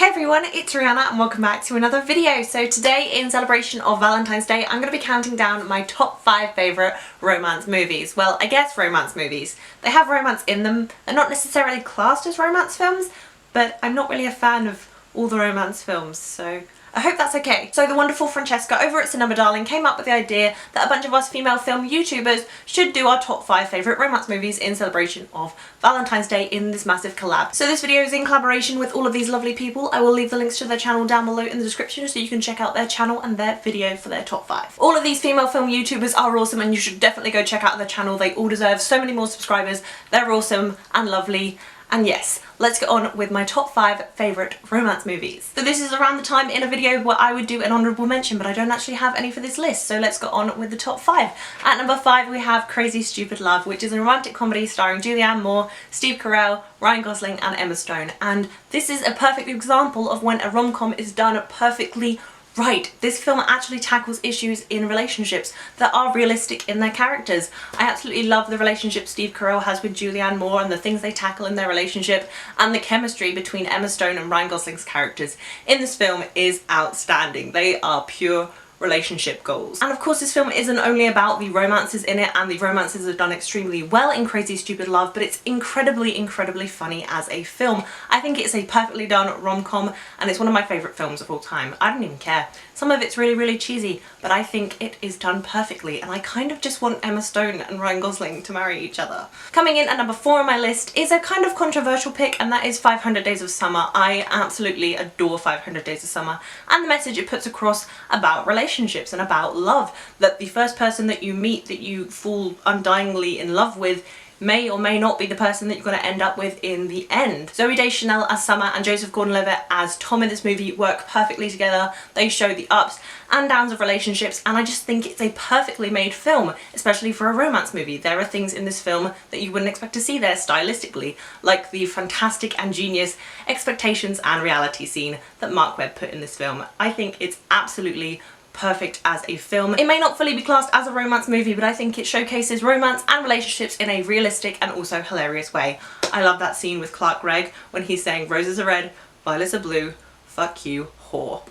Hey everyone, it's Rihanna and welcome back to another video. So today, in celebration of Valentine's Day, I'm going to be counting down my top 5 favourite romance movies. Well, I guess romance movies. They have romance in them. They're not necessarily classed as romance films, but I'm not really a fan of all the romance films, so I hope that's okay. So the wonderful Francesca over at Cinema Darling came up with the idea that a bunch of us female film YouTubers should do our top 5 favourite romance movies in celebration of Valentine's Day in this massive collab. So this video is in collaboration with all of these lovely people. I will leave the links to their channel down below in the description so you can check out their channel and their video for their top 5. All of these female film YouTubers are awesome and you should definitely go check out their channel. They all deserve so many more subscribers. They're awesome and lovely. And yes, let's get on with my top 5 favourite romance movies. So this is around the time in a video where I would do an honourable mention, but I don't actually have any for this list, so let's get on with the top 5. At number 5 we have Crazy Stupid Love, which is a romantic comedy starring Julianne Moore, Steve Carell, Ryan Gosling and Emma Stone. And this is a perfect example of when a rom-com is done perfectly right. This film actually tackles issues in relationships that are realistic in their characters. I absolutely love the relationship Steve Carell has with Julianne Moore and the things they tackle in their relationship, and the chemistry between Emma Stone and Ryan Gosling's characters in this film is outstanding. They are pure relationship goals. And of course this film isn't only about the romances in it, and the romances are done extremely well in Crazy Stupid Love, but it's incredibly funny as a film. I think it's a perfectly done rom-com and it's one of my favourite films of all time. I don't even care. Some of it's really cheesy, but I think it is done perfectly and I kind of just want Emma Stone and Ryan Gosling to marry each other. Coming in at number 4 on my list is a kind of controversial pick, and that is 500 Days of Summer. I absolutely adore 500 Days of Summer and the message it puts across about relationships and about love, that the first person that you meet that you fall undyingly in love with may or may not be the person that you're going to end up with in the end. Zooey Deschanel as Summer and Joseph Gordon-Levitt as Tom in this movie work perfectly together. They show the ups and downs of relationships, and I just think it's a perfectly made film, especially for a romance movie. There are things in this film that you wouldn't expect to see there stylistically, like the fantastic and genius expectations and reality scene that Mark Webb put in this film. I think it's absolutely perfect as a film. It may not fully be classed as a romance movie, but I think it showcases romance and relationships in a realistic and also hilarious way. I love that scene with Clark Gregg when he's saying roses are red, violets are blue, fuck you, whore.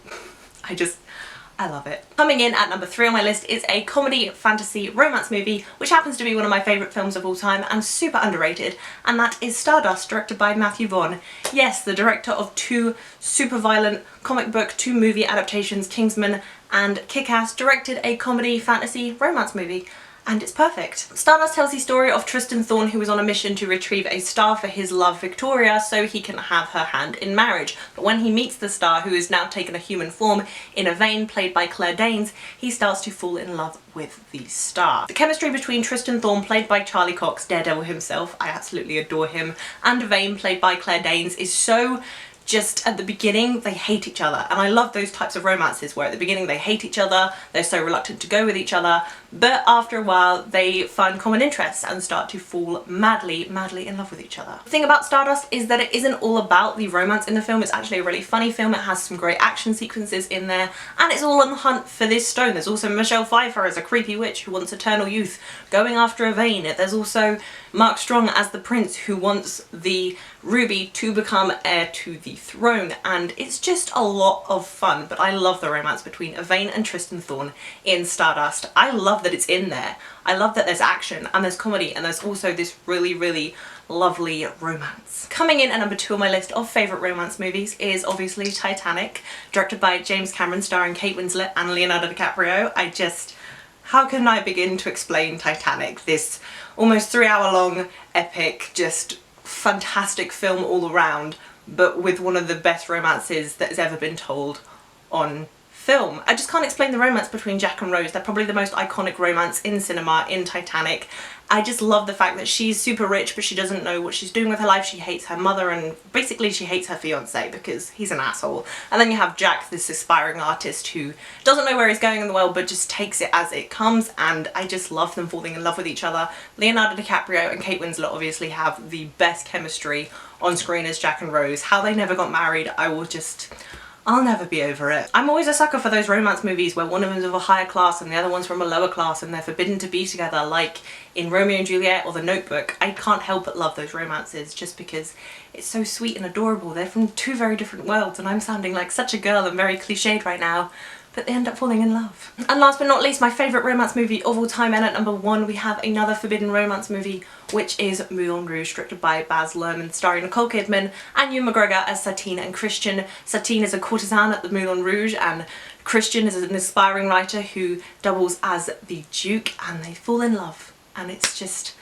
I love it. Coming in at number 3 on my list is a comedy fantasy romance movie, which happens to be one of my favourite films of all time and super underrated, and that is Stardust, directed by Matthew Vaughn. Yes, the director of 2 super violent comic book 2 movie adaptations, Kingsman and Kick-Ass, directed a comedy fantasy romance movie. And it's perfect. Stardust tells the story of Tristan Thorne, who is on a mission to retrieve a star for his love Victoria so he can have her hand in marriage. But when he meets the star, who has now taken a human form in Yvain, played by Claire Danes, he starts to fall in love with the star. The chemistry between Tristan Thorne, played by Charlie Cox, Daredevil himself, I absolutely adore him, and Yvain, played by Claire Danes, is so just at the beginning they hate each other, and I love those types of romances where at the beginning they hate each other, they're so reluctant to go with each other, but after a while they find common interests and start to fall madly in love with each other. The thing about Stardust is that it isn't all about the romance in the film. It's actually a really funny film. It has some great action sequences in there, and it's all on the hunt for this stone. There's also Michelle Pfeiffer as a creepy witch who wants eternal youth going after Yvain. There's also Mark Strong as the prince who wants the ruby to become heir to the throne, and it's just a lot of fun. But I love the romance between Yvain and Tristan Thorne in Stardust. I love that it's in there. I love that there's action and there's comedy and there's also this really lovely romance. Coming in at number 2 on my list of favourite romance movies is obviously Titanic, directed by James Cameron, starring Kate Winslet and Leonardo DiCaprio. How can I begin to explain Titanic? This almost 3-hour long epic, just fantastic film all around, but with one of the best romances that has ever been told on film. I just can't explain the romance between Jack and Rose. They're probably the most iconic romance in cinema in Titanic. I just love the fact that she's super rich but she doesn't know what she's doing with her life. She hates her mother and basically she hates her fiance because he's an asshole. And then you have Jack, this aspiring artist who doesn't know where he's going in the world but just takes it as it comes, and I just love them falling in love with each other. Leonardo DiCaprio and Kate Winslet obviously have the best chemistry on screen as Jack and Rose. How they never got married, I'll never be over it. I'm always a sucker for those romance movies where one of them's of a higher class and the other one's from a lower class and they're forbidden to be together, like in Romeo and Juliet or The Notebook. I can't help but love those romances just because it's so sweet and adorable. They're from two very different worlds, and I'm sounding like such a girl and very cliched right now, but they end up falling in love. And last but not least, my favourite romance movie of all time, and at number 1 we have another forbidden romance movie, which is Moulin Rouge, directed by Baz Luhrmann, starring Nicole Kidman and Ewan McGregor as Satine and Christian. Satine is a courtesan at the Moulin Rouge and Christian is an aspiring writer who doubles as the Duke, and they fall in love, and it's just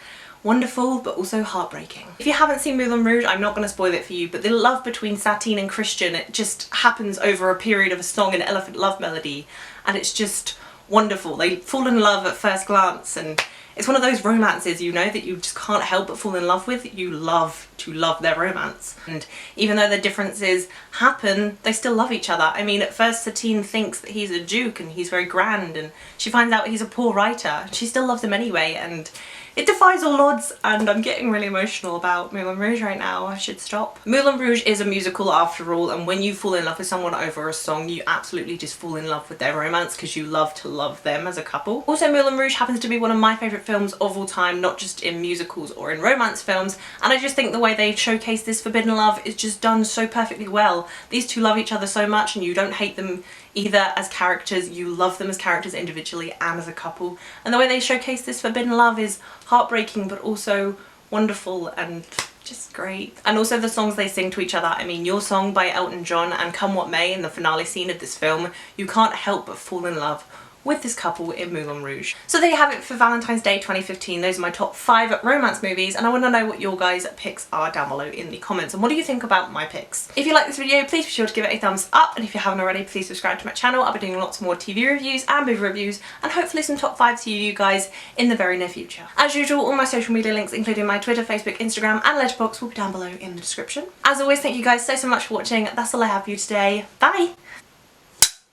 wonderful but also heartbreaking. If you haven't seen Moulin Rouge, I'm not going to spoil it for you, but the love between Satine and Christian, it just happens over a period of a song, an elephant love melody, and it's just wonderful. They fall in love at first glance, and it's one of those romances, you know, that you just can't help but fall in love with. You love to love their romance, and even though the differences happen, they still love each other. I mean, at first Satine thinks that he's a duke and he's very grand, and she finds out he's a poor writer. She still loves him anyway, and it defies all odds, and I'm getting really emotional about Moulin Rouge right now. I should stop. Moulin Rouge is a musical after all, and when you fall in love with someone over a song, you absolutely just fall in love with their romance because you love to love them as a couple. Also, Moulin Rouge happens to be one of my favourite films of all time, not just in musicals or in romance films, and I just think the way they showcase this forbidden love is just done so perfectly well. These two love each other so much, and you don't hate them either as characters, you love them as characters individually and as a couple, and the way they showcase this forbidden love is heartbreaking but also wonderful and just great. And also the songs they sing to each other. I mean, Your Song by Elton John and Come What May in the finale scene of this film, you can't help but fall in love with this couple in Moulin Rouge. So there you have it for Valentine's Day 2015. Those are my top 5 romance movies, and I want to know what your guys' picks are down below in the comments, and what do you think about my picks? If you like this video, please be sure to give it a thumbs up, and if you haven't already, please subscribe to my channel. I'll be doing lots more TV reviews and movie reviews, and hopefully some top 5s to you guys in the very near future. As usual, all my social media links, including my Twitter, Facebook, Instagram and Letterboxd, will be down below in the description. As always, thank you guys so much for watching. That's all I have for you today. Bye!